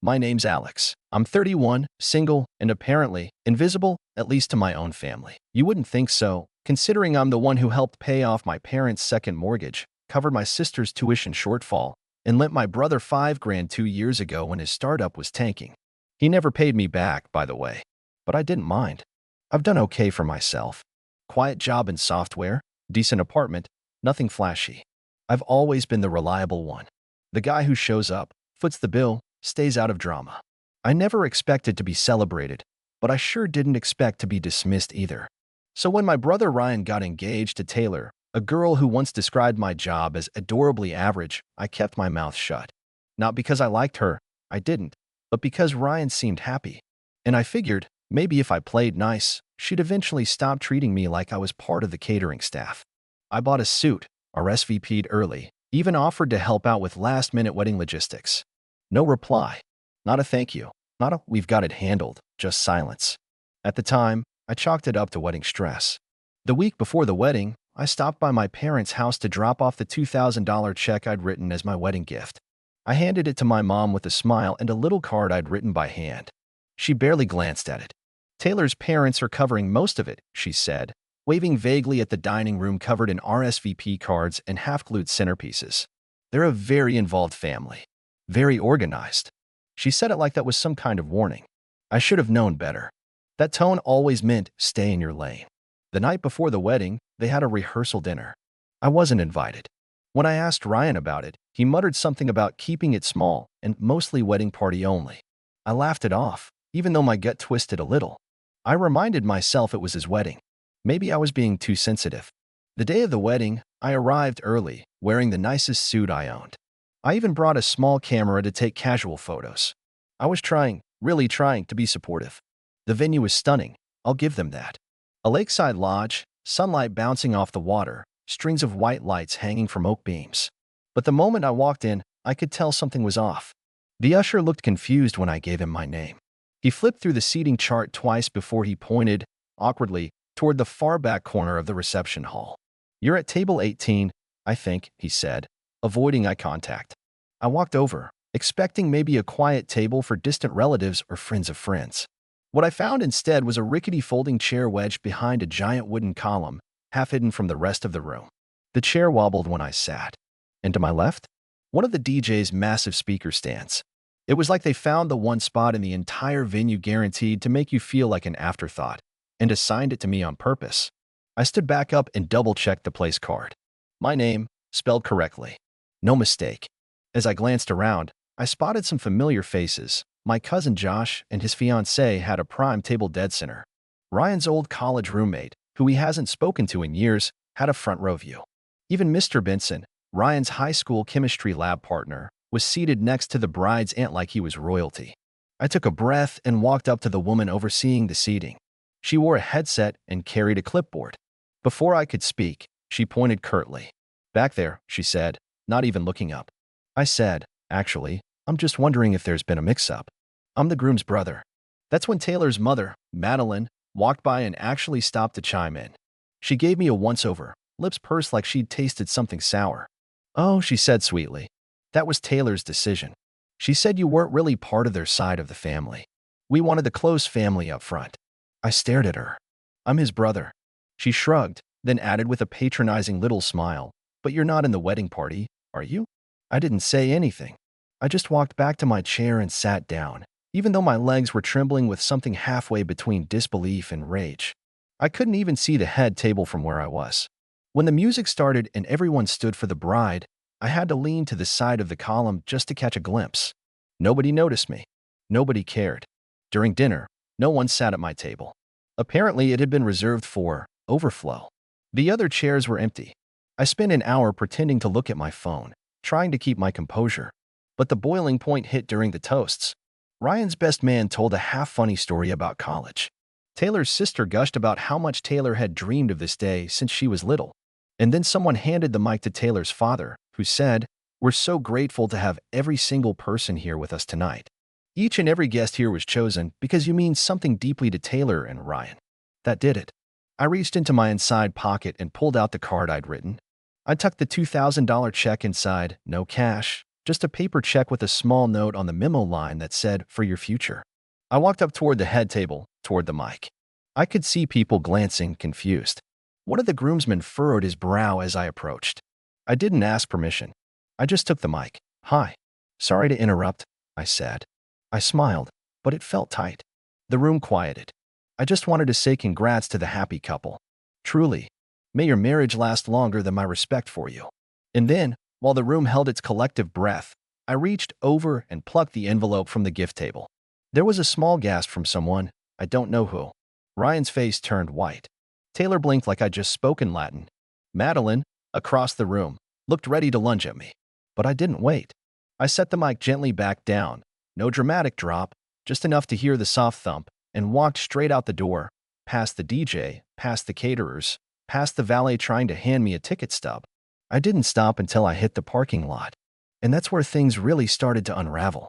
My name's Alex. I'm 31, single, and apparently invisible, at least to my own family. You wouldn't think so, considering I'm the one who helped pay off my parents' second mortgage, covered my sister's tuition shortfall, and lent my brother 5 grand 2 years ago when his startup was tanking. He never paid me back, by the way. But I didn't mind. I've done okay for myself. Quiet job in software, decent apartment, nothing flashy. I've always been the reliable one. The guy who shows up, foots the bill, stays out of drama. I never expected to be celebrated, but I sure didn't expect to be dismissed either. So when my brother Ryan got engaged to Taylor, a girl who once described my job as adorably average, I kept my mouth shut. Not because I liked her, I didn't, but because Ryan seemed happy. And I figured, maybe if I played nice, she'd eventually stop treating me like I was part of the catering staff. I bought a suit, RSVP'd early, even offered to help out with last-minute wedding logistics. No reply. Not a thank you. Not a "we've got it handled," just silence. At the time, I chalked it up to wedding stress. The week before the wedding, I stopped by my parents' house to drop off the $2,000 check I'd written as my wedding gift. I handed it to my mom with a smile and a little card I'd written by hand. She barely glanced at it. "Taylor's parents are covering most of it," she said, waving vaguely at the dining room covered in RSVP cards and half-glued centerpieces. "They're a very involved family. Very organized." She said it like that was some kind of warning. I should have known better. That tone always meant stay in your lane. The night before the wedding, they had a rehearsal dinner. I wasn't invited. When I asked Ryan about it, he muttered something about keeping it small and mostly wedding party only. I laughed it off, even though my gut twisted a little. I reminded myself it was his wedding. Maybe I was being too sensitive. The day of the wedding, I arrived early, wearing the nicest suit I owned. I even brought a small camera to take casual photos. I was trying, really trying, to be supportive. The venue was stunning, I'll give them that. A lakeside lodge, sunlight bouncing off the water, strings of white lights hanging from oak beams. But the moment I walked in, I could tell something was off. The usher looked confused when I gave him my name. He flipped through the seating chart twice before he pointed, awkwardly, toward the far back corner of the reception hall. "You're at table 18, I think," he said, avoiding eye contact. I walked over, expecting maybe a quiet table for distant relatives or friends of friends. What I found instead was a rickety folding chair wedged behind a giant wooden column, half hidden from the rest of the room. The chair wobbled when I sat. And to my left, one of the DJ's massive speaker stands. It was like they found the one spot in the entire venue guaranteed to make you feel like an afterthought, and assigned it to me on purpose. I stood back up and double-checked the place card. My name, spelled correctly. No mistake. As I glanced around, I spotted some familiar faces. My cousin Josh and his fiancée had a prime table dead center. Ryan's old college roommate, who he hasn't spoken to in years, had a front row view. Even Mr. Benson, Ryan's high school chemistry lab partner, was seated next to the bride's aunt like he was royalty. I took a breath and walked up to the woman overseeing the seating. She wore a headset and carried a clipboard. Before I could speak, she pointed curtly. "Back there," she said, not even looking up. I said, "Actually, I'm just wondering if there's been a mix-up. I'm the groom's brother." That's when Taylor's mother, Madeline, walked by and actually stopped to chime in. She gave me a once-over, lips pursed like she'd tasted something sour. "Oh," she said sweetly. "That was Taylor's decision. She said you weren't really part of their side of the family. We wanted the close family up front." I stared at her. "I'm his brother." She shrugged, then added with a patronizing little smile, "But you're not in the wedding party, are you?" I didn't say anything. I just walked back to my chair and sat down, even though my legs were trembling with something halfway between disbelief and rage. I couldn't even see the head table from where I was. When the music started and everyone stood for the bride, I had to lean to the side of the column just to catch a glimpse. Nobody noticed me. Nobody cared. During dinner, no one sat at my table. Apparently, it had been reserved for overflow. The other chairs were empty. I spent an hour pretending to look at my phone, trying to keep my composure. But the boiling point hit during the toasts. Ryan's best man told a half-funny story about college. Taylor's sister gushed about how much Taylor had dreamed of this day since she was little. And then someone handed the mic to Taylor's father, who said, "We're so grateful to have every single person here with us tonight. Each and every guest here was chosen because you mean something deeply to Taylor and Ryan." That did it. I reached into my inside pocket and pulled out the card I'd written. I tucked the $2,000 check inside, no cash, Just a paper check with a small note on the memo line that said, "For your future." I walked up toward the head table, toward the mic. I could see people glancing, confused. One of the groomsmen furrowed his brow as I approached. I didn't ask permission. I just took the mic. "Hi. Sorry to interrupt," I said. I smiled, but it felt tight. The room quieted. I just wanted to say congrats to the happy couple. Truly. May your marriage last longer than my respect for you. And then, while the room held its collective breath, I reached over and plucked the envelope from the gift table. There was a small gasp from someone, I don't know who. Ryan's face turned white. Taylor blinked like I'd just spoken Latin. Madeline, across the room, looked ready to lunge at me. But I didn't wait. I set the mic gently back down, no dramatic drop, just enough to hear the soft thump, and walked straight out the door, past the DJ, past the caterers, past the valet trying to hand me a ticket stub. I didn't stop until I hit the parking lot. And that's where things really started to unravel.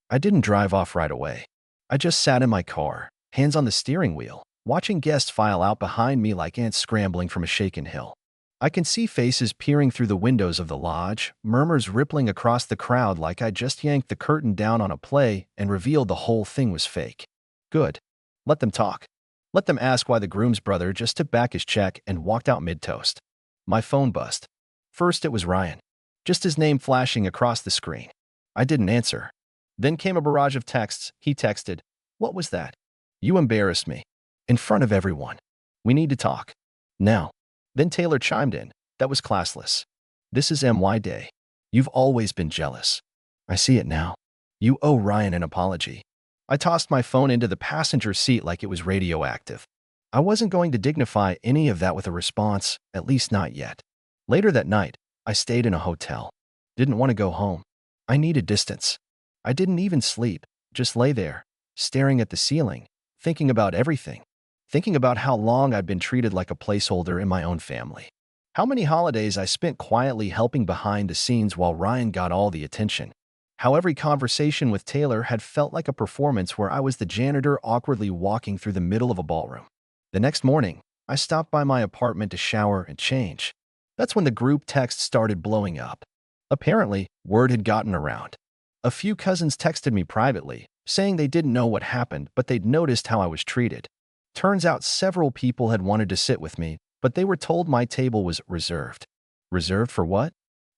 I didn't drive off right away. I just sat in my car, hands on the steering wheel, watching guests file out behind me like ants scrambling from a shaken hill. I can see faces peering through the windows of the lodge, murmurs rippling across the crowd like I just yanked the curtain down on a play and revealed the whole thing was fake. Good. Let them talk. Let them ask why the groom's brother just took back his check and walked out mid-toast. My phone buzzed. First it was Ryan, just his name flashing across the screen. I didn't answer. Then came a barrage of texts. He texted, "What was that? You embarrassed me. In front of everyone. We need to talk. Now." Then Taylor chimed in, "That was classless. This is MY Day. You've always been jealous. I see it now. You owe Ryan an apology." I tossed my phone into the passenger seat like it was radioactive. I wasn't going to dignify any of that with a response, at least not yet. Later that night, I stayed in a hotel. Didn't want to go home. I needed distance. I didn't even sleep, just lay there, staring at the ceiling, thinking about everything. Thinking about how long I'd been treated like a placeholder in my own family. How many holidays I spent quietly helping behind the scenes while Ryan got all the attention. How every conversation with Taylor had felt like a performance where I was the janitor awkwardly walking through the middle of a ballroom. The next morning, I stopped by my apartment to shower and change. That's when the group text started blowing up. Apparently, word had gotten around. A few cousins texted me privately, saying they didn't know what happened, but they'd noticed how I was treated. Turns out several people had wanted to sit with me, but they were told my table was reserved. Reserved for what?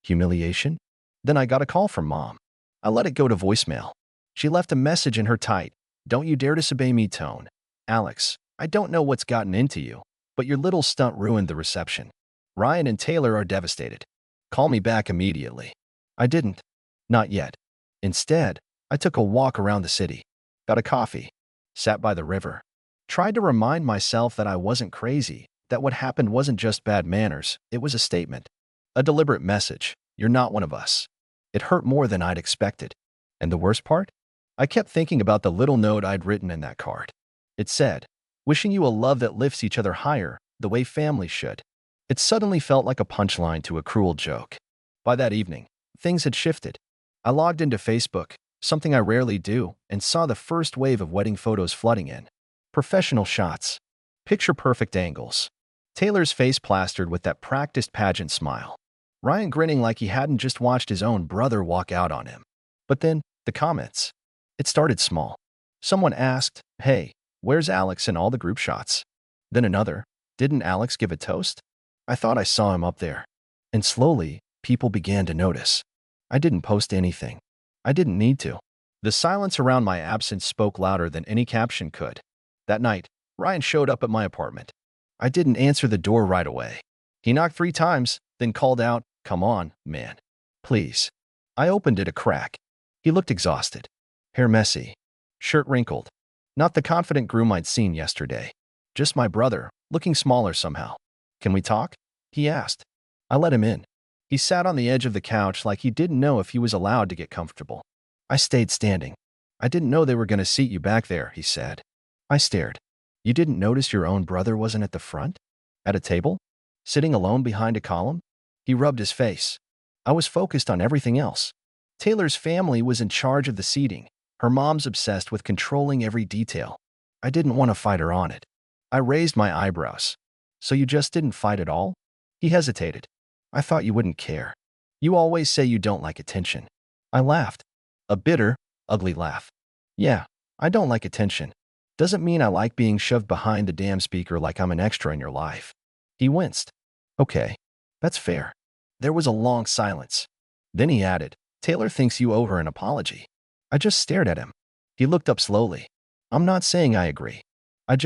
Humiliation? Then I got a call from Mom. I let it go to voicemail. She left a message in her tight, "Don't you dare disobey me" tone. "Alex, I don't know what's gotten into you, but your little stunt ruined the reception. Ryan and Taylor are devastated. Call me back immediately." I didn't. Not yet. Instead, I took a walk around the city, got a coffee, sat by the river. Tried to remind myself that I wasn't crazy, that what happened wasn't just bad manners, it was a statement. A deliberate message, "You're not one of us." It hurt more than I'd expected. And the worst part? I kept thinking about the little note I'd written in that card. It said, "Wishing you a love that lifts each other higher, the way families should." It suddenly felt like a punchline to a cruel joke. By that evening, things had shifted. I logged into Facebook, something I rarely do, and saw the first wave of wedding photos flooding in. Professional shots. Picture-perfect angles. Taylor's face plastered with that practiced pageant smile. Ryan grinning like he hadn't just watched his own brother walk out on him. But then, the comments. It started small. Someone asked, "Hey, where's Alex in all the group shots?" Then another, "Didn't Alex give a toast? I thought I saw him up there." And slowly, people began to notice. I didn't post anything. I didn't need to. The silence around my absence spoke louder than any caption could. That night, Ryan showed up at my apartment. I didn't answer the door right away. He knocked 3 times, then called out, "Come on, man. Please." I opened it a crack. He looked exhausted. Hair messy. Shirt wrinkled. Not the confident groom I'd seen yesterday. Just my brother, looking smaller somehow. "Can we talk?" he asked. I let him in. He sat on the edge of the couch like he didn't know if he was allowed to get comfortable. I stayed standing. "I didn't know they were going to seat you back there," he said. I stared. "You didn't notice your own brother wasn't at the front? At a table? Sitting alone behind a column?" He rubbed his face. I was focused on everything else. Taylor's family was in charge of the seating. Her mom's obsessed with controlling every detail. I didn't want to fight her on it. I raised my eyebrows. "So you just didn't fight at all?" He hesitated. "I thought you wouldn't care. You always say you don't like attention." I laughed. A bitter, ugly laugh. Yeah, I don't like attention. Doesn't mean I like being shoved behind the damn speaker like I'm an extra in your life. He winced. Okay, that's fair. There was a long silence. Then he added, Taylor thinks you owe her an apology. I just stared at him. He looked up slowly. I'm not saying I agree. I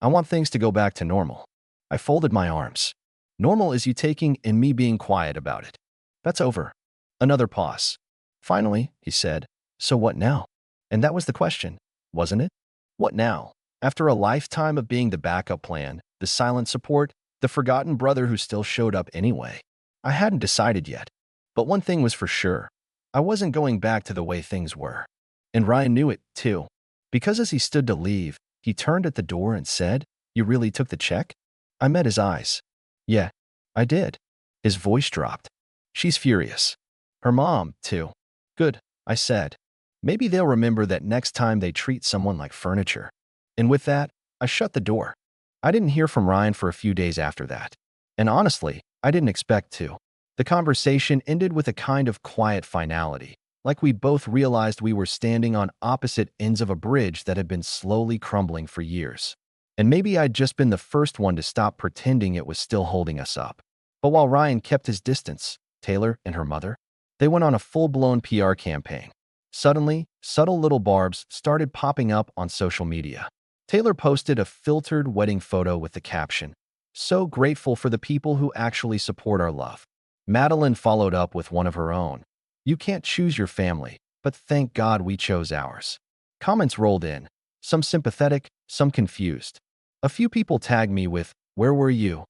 want things to go back to normal. I folded my arms. Normal is you taking and me being quiet about it. That's over. Another pause. Finally, he said, so what now? And that was the question, wasn't it? What now? After a lifetime of being the backup plan, the silent support, the forgotten brother who still showed up anyway. I hadn't decided yet. But one thing was for sure. I wasn't going back to the way things were. And Ryan knew it, too. Because as he stood to leave, he turned at the door and said, You really took the check? I met his eyes. Yeah, I did. His voice dropped. She's furious. Her mom, too. Good, I said. Maybe they'll remember that next time they treat someone like furniture. And with that, I shut the door. I didn't hear from Ryan for a few days after that. And honestly, I didn't expect to. The conversation ended with a kind of quiet finality, like we both realized we were standing on opposite ends of a bridge that had been slowly crumbling for years. And maybe I'd just been the first one to stop pretending it was still holding us up. But while Ryan kept his distance, Taylor and her mother, they went on a full-blown PR campaign. Suddenly, subtle little barbs started popping up on social media. Taylor posted a filtered wedding photo with the caption, So grateful for the people who actually support our love. Madeline followed up with one of her own. You can't choose your family, but thank God we chose ours. Comments rolled in, some sympathetic, some confused. A few people tagged me with, Where were you?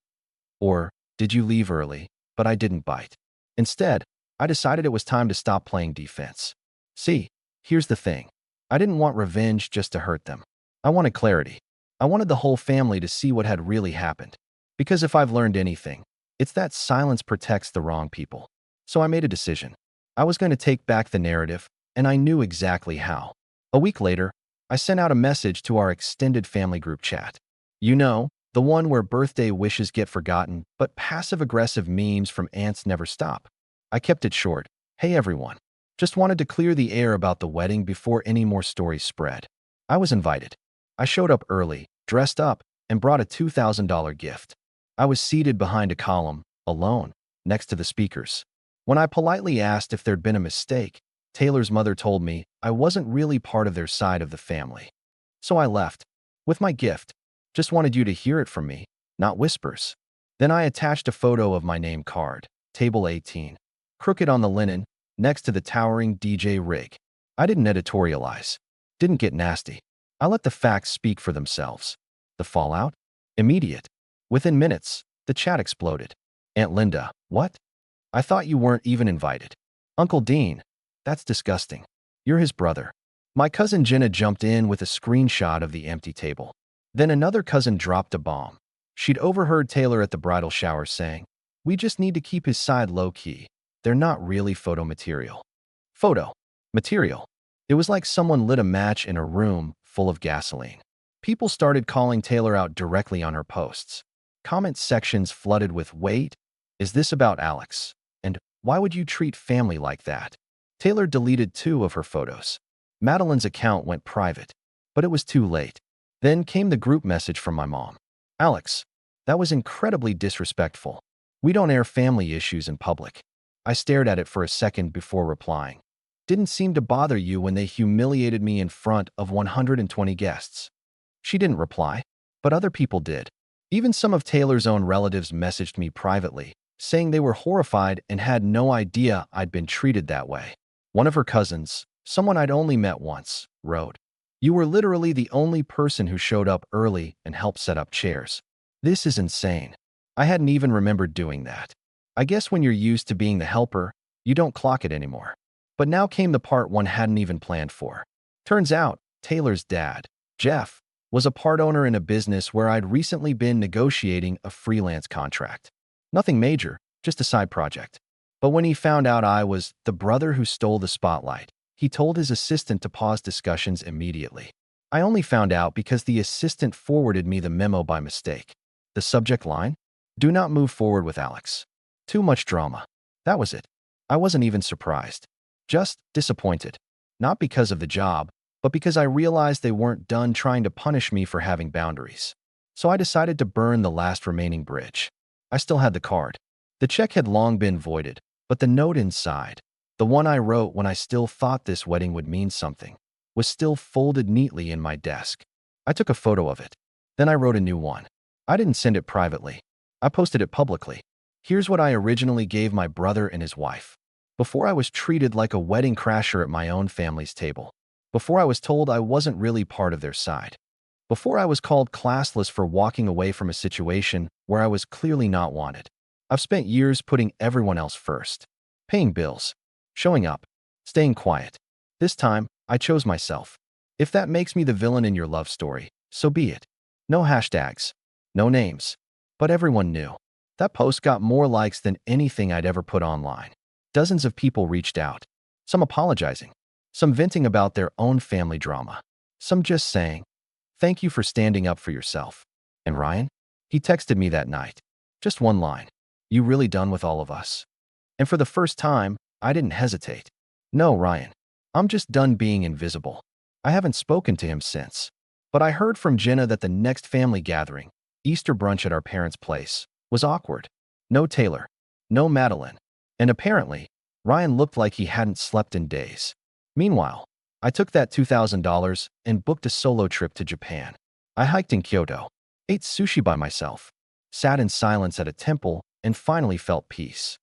Or, Did you leave early? But I didn't bite. Instead, I decided it was time to stop playing defense. See, here's the thing. I didn't want revenge just to hurt them. I wanted clarity. I wanted the whole family to see what had really happened. Because if I've learned anything, it's that silence protects the wrong people. So I made a decision. I was going to take back the narrative, and I knew exactly how. A week later, I sent out a message to our extended family group chat. You know, the one where birthday wishes get forgotten, but passive-aggressive memes from aunts never stop. I kept it short. Hey everyone. Just wanted to clear the air about the wedding before any more stories spread. I was invited. I showed up early, dressed up, and brought a $2,000 gift. I was seated behind a column, alone, next to the speakers. When I politely asked if there'd been a mistake, Taylor's mother told me I wasn't really part of their side of the family. So I left. With my gift. Just wanted you to hear it from me, not whispers. Then I attached a photo of my name card, table 18, crooked on the linen, next to the towering DJ rig. I didn't editorialize. Didn't get nasty. I let the facts speak for themselves. The fallout? Immediate. Within minutes, the chat exploded. Aunt Linda, what? I thought you weren't even invited. Uncle Dean, that's disgusting. You're his brother. My cousin Jenna jumped in with a screenshot of the empty table. Then another cousin dropped a bomb. She'd overheard Taylor at the bridal shower saying, We just need to keep his side low-key. They're not really photo material. Photo material. It was like someone lit a match in a room full of gasoline. People started calling Taylor out directly on her posts. Comment sections flooded with, Wait, is this about Alex? And why would you treat family like that? Taylor deleted 2 of her photos. Madeline's account went private, but it was too late. Then came the group message from my mom. Alex, that was incredibly disrespectful. We don't air family issues in public. I stared at it for a second before replying. Didn't seem to bother you when they humiliated me in front of 120 guests. She didn't reply, but other people did. Even some of Taylor's own relatives messaged me privately, saying they were horrified and had no idea I'd been treated that way. One of her cousins, someone I'd only met once, wrote, You were literally the only person who showed up early and helped set up chairs. This is insane. I hadn't even remembered doing that. I guess when you're used to being the helper, you don't clock it anymore. But now came the part one hadn't even planned for. Turns out, Taylor's dad, Jeff, was a part owner in a business where I'd recently been negotiating a freelance contract. Nothing major, just a side project. But when he found out I was the brother who stole the spotlight, he told his assistant to pause discussions immediately. I only found out because the assistant forwarded me the memo by mistake. The subject line? Do not move forward with Alex. Too much drama. That was it. I wasn't even surprised. Just disappointed. Not because of the job, but because I realized they weren't done trying to punish me for having boundaries. So I decided to burn the last remaining bridge. I still had the card. The check had long been voided, but the note inside, the one I wrote when I still thought this wedding would mean something, was still folded neatly in my desk. I took a photo of it. Then I wrote a new one. I didn't send it privately. I posted it publicly. Here's what I originally gave my brother and his wife. Before I was treated like a wedding crasher at my own family's table. Before I was told I wasn't really part of their side. Before I was called classless for walking away from a situation where I was clearly not wanted. I've spent years putting everyone else first. Paying bills. Showing up. Staying quiet. This time, I chose myself. If that makes me the villain in your love story, so be it. No hashtags. No names. But everyone knew. That post got more likes than anything I'd ever put online. Dozens of people reached out. Some apologizing. Some venting about their own family drama. Some just saying, "Thank you for standing up for yourself." And Ryan? He texted me that night. Just one line. "You really done with all of us?" And for the first time, I didn't hesitate. "No, Ryan. I'm just done being invisible." I haven't spoken to him since. But I heard from Jenna that the next family gathering, Easter brunch at our parents' place, was awkward. No Taylor. No Madeline. And apparently, Ryan looked like he hadn't slept in days. Meanwhile, I took that $2,000 and booked a solo trip to Japan. I hiked in Kyoto, ate sushi by myself, sat in silence at a temple, and finally felt peace.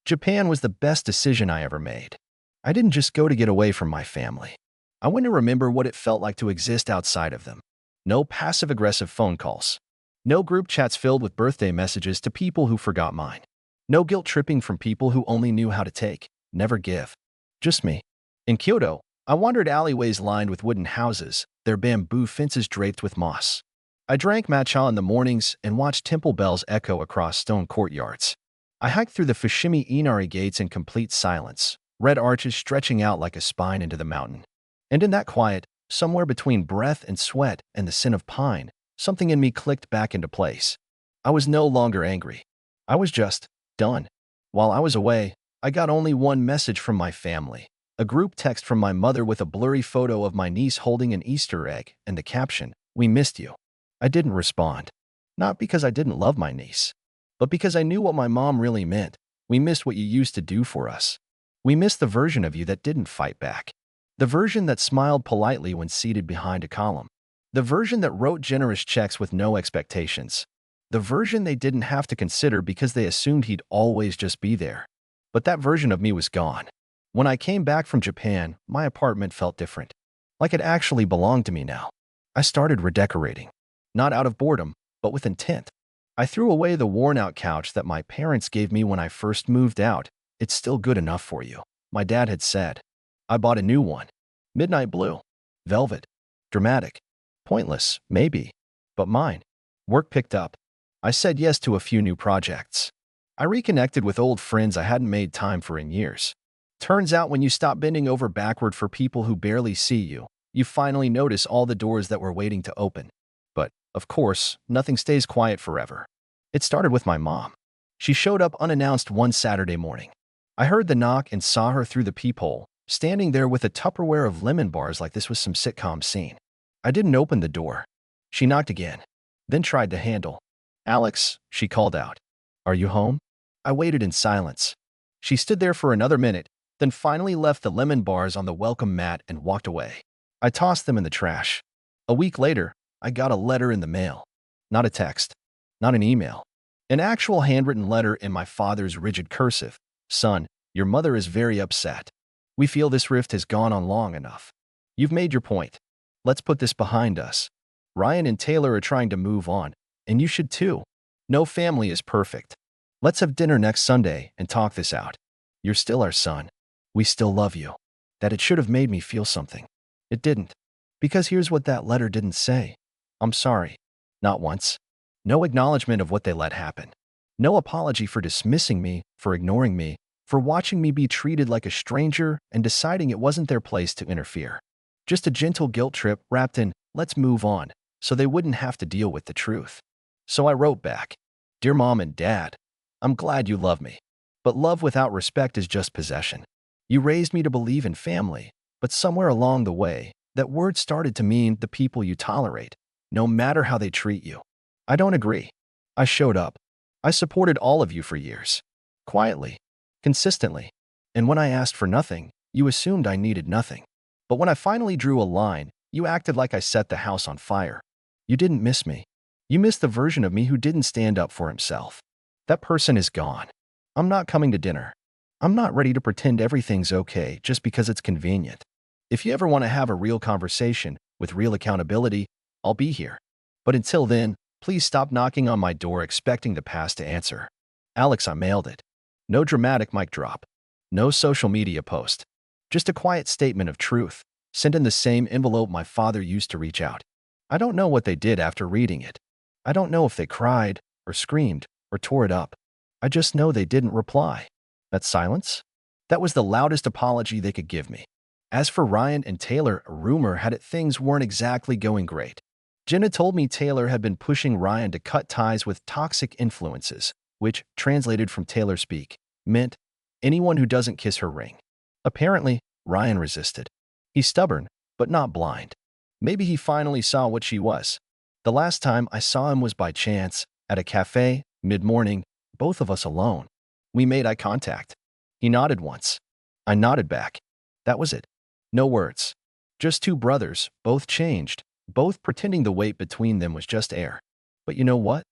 Japan was the best decision I ever made. I didn't just go to get away from my family. I went to remember what it felt like to exist outside of them. No passive-aggressive phone calls. No group chats filled with birthday messages to people who forgot mine. No guilt-tripping from people who only knew how to take, never give. Just me. In Kyoto, I wandered alleyways lined with wooden houses, their bamboo fences draped with moss. I drank matcha in the mornings and watched temple bells echo across stone courtyards. I hiked through the Fushimi Inari gates in complete silence, red arches stretching out like a spine into the mountain. And in that quiet, somewhere between breath and sweat and the scent of pine, something in me clicked back into place. I was no longer angry. I was just done. While I was away, I got only one message from my family. A group text from my mother with a blurry photo of my niece holding an Easter egg and the caption, "We missed you." I didn't respond. Not because I didn't love my niece, but because I knew what my mom really meant. We missed what you used to do for us. We missed the version of you that didn't fight back. The version that smiled politely when seated behind a column. The version that wrote generous checks with no expectations. The version they didn't have to consider because they assumed he'd always just be there. But that version of me was gone. When I came back from Japan, my apartment felt different. Like it actually belonged to me now. I started redecorating. Not out of boredom, but with intent. I threw away the worn-out couch that my parents gave me when I first moved out. "It's still good enough for you," my dad had said. I bought a new one. Midnight blue. Velvet. Dramatic. Pointless, maybe. But mine. Work picked up. I said yes to a few new projects. I reconnected with old friends I hadn't made time for in years. Turns out when you stop bending over backward for people who barely see you, you finally notice all the doors that were waiting to open. But, of course, nothing stays quiet forever. It started with my mom. She showed up unannounced one Saturday morning. I heard the knock and saw her through the peephole, standing there with a Tupperware of lemon bars like this was some sitcom scene. I didn't open the door. She knocked again, then tried the handle. "Alex," she called out. "Are you home?" I waited in silence. She stood there for another minute, then finally left the lemon bars on the welcome mat and walked away. I tossed them in the trash. A week later, I got a letter in the mail. Not a text. Not an email. An actual handwritten letter in my father's rigid cursive. "Son, your mother is very upset. We feel this rift has gone on long enough. You've made your point. Let's put this behind us. Ryan and Taylor are trying to move on, and you should too. No family is perfect. Let's have dinner next Sunday and talk this out. You're still our son. We still love you." That it should have made me feel something. It didn't. Because here's what that letter didn't say. "I'm sorry." Not once. No acknowledgement of what they let happen. No apology for dismissing me, for ignoring me, for watching me be treated like a stranger and deciding it wasn't their place to interfere. Just a gentle guilt trip wrapped in, "Let's move on," so they wouldn't have to deal with the truth. So I wrote back, "Dear Mom and Dad, I'm glad you love me. But love without respect is just possession. You raised me to believe in family, but somewhere along the way, that word started to mean the people you tolerate, no matter how they treat you. I don't agree. I showed up. I supported all of you for years. Quietly. Consistently. And when I asked for nothing, you assumed I needed nothing. But when I finally drew a line, you acted like I set the house on fire. You didn't miss me. You missed the version of me who didn't stand up for himself. That person is gone. I'm not coming to dinner. I'm not ready to pretend everything's okay just because it's convenient. If you ever want to have a real conversation with real accountability, I'll be here. But until then, please stop knocking on my door expecting the past to answer. Alex, I mailed it. No dramatic mic drop. No social media post. Just a quiet statement of truth, sent in the same envelope my father used to reach out. I don't know what they did after reading it. I don't know if they cried, or screamed, or tore it up. I just know they didn't reply. That silence? That was the loudest apology they could give me. As for Ryan and Taylor, a rumor had it things weren't exactly going great. Jenna told me Taylor had been pushing Ryan to cut ties with toxic influences, which, translated from Taylor speak, meant anyone who doesn't kiss her ring. Apparently, Ryan resisted. He's stubborn, but not blind. Maybe he finally saw what she was. The last time I saw him was by chance, at a cafe, mid-morning, both of us alone. We made eye contact. He nodded once. I nodded back. That was it. No words. Just two brothers, both changed, both pretending the weight between them was just air. But you know what?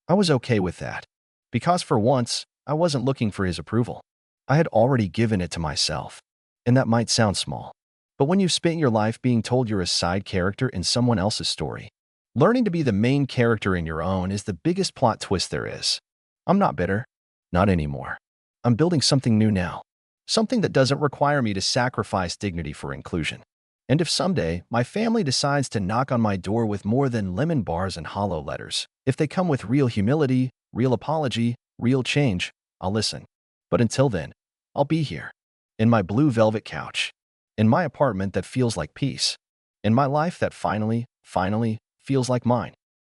I was okay with that. Because for once, I wasn't looking for his approval. I had already given it to myself. And that might sound small. But when you've spent your life being told you're a side character in someone else's story, learning to be the main character in your own is the biggest plot twist there is. I'm not bitter. Not anymore. I'm building something new now. Something that doesn't require me to sacrifice dignity for inclusion. And if someday my family decides to knock on my door with more than lemon bars and hollow letters, if they come with real humility, real apology, real change, I'll listen. But until then, I'll be here. In my blue velvet couch. In my apartment that feels like peace. In my life that finally feels like mine.